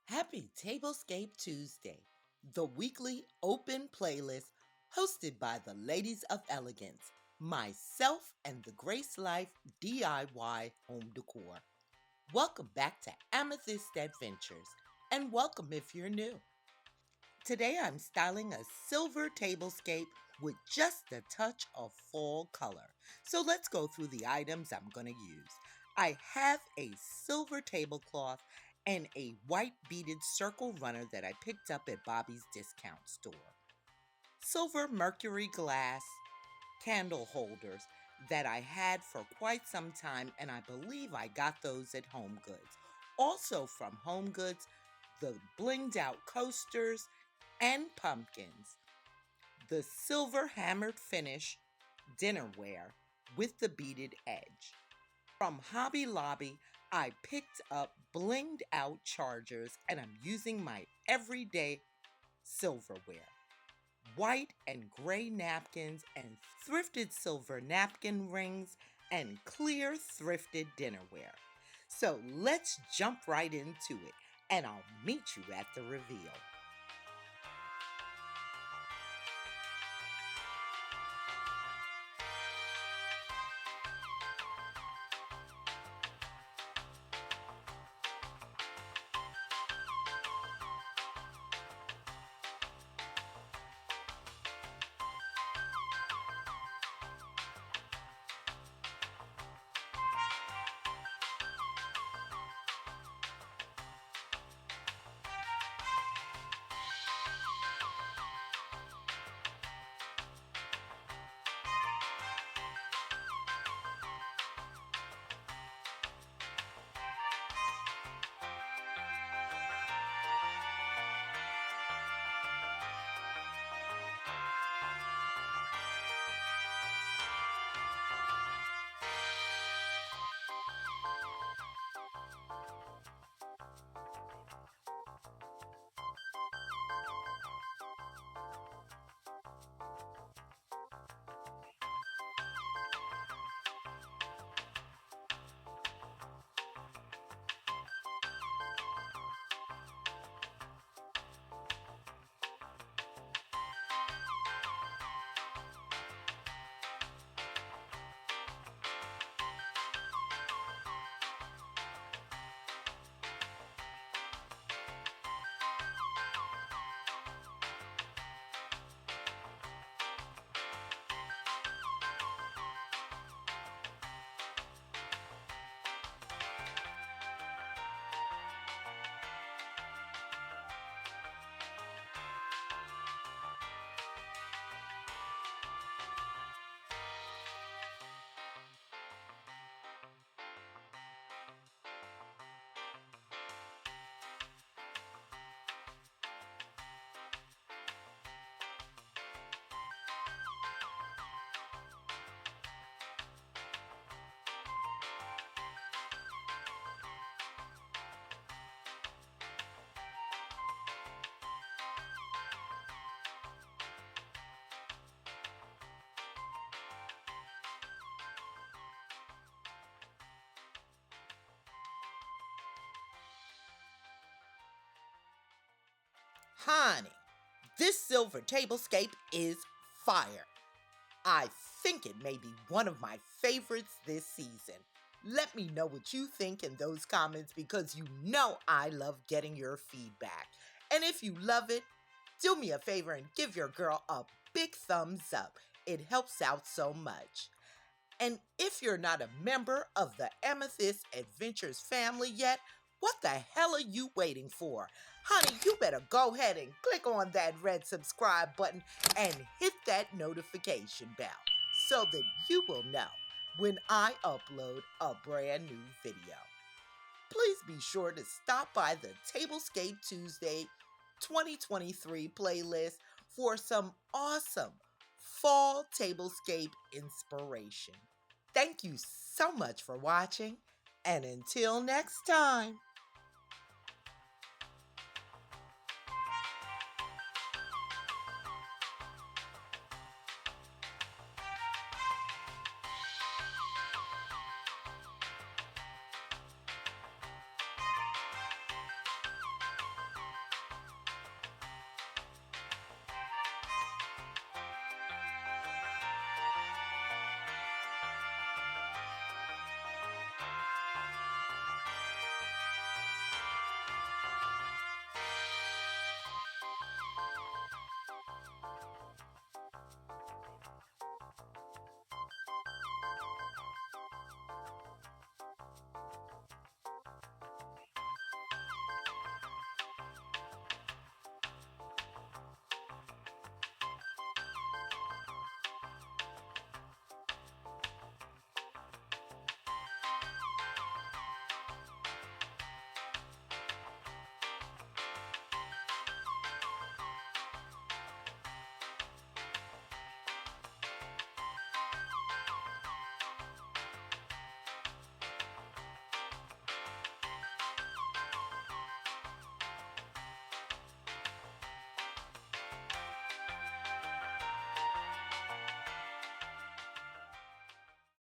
Happy Tablescape Tuesday, the weekly open playlist hosted by the Ladies of Elegance, myself, and the Grace Life DIY home decor. Welcome back to Amethyst Adventures, and welcome if you're new. Today I'm styling a silver tablescape with just a touch of fall color. So let's go through the items I'm going to use. I have a silver tablecloth and a white beaded circle runner that I picked up at Bobby's discount store. Silver mercury glass candle holders that I had for quite some time, and I believe I got those at Home Goods. Also from Home Goods, the blinged out coasters and pumpkins, the silver hammered finish dinnerware with the beaded edge. From Hobby Lobby, I picked up blinged out chargers, and I'm using my everyday silverware. White and gray napkins and thrifted silver napkin rings and clear thrifted dinnerware. So let's jump right into it, and I'll meet you at the reveal. Honey, this silver tablescape is fire. I think it may be one of my favorites this season. Let me know what you think in those comments, because you know I love getting your feedback. And if you love it, do me a favor and give your girl a big thumbs up. It helps out so much. And if you're not a member of the Amethyst Adventures family yet, what the hell are you waiting for? Honey, you better go ahead and click on that red subscribe button and hit that notification bell so that you will know when I upload a brand new video. Please be sure to stop by the Tablescape Tuesday 2023 playlist for some awesome fall tablescape inspiration. Thank you so much for watching, and until next time.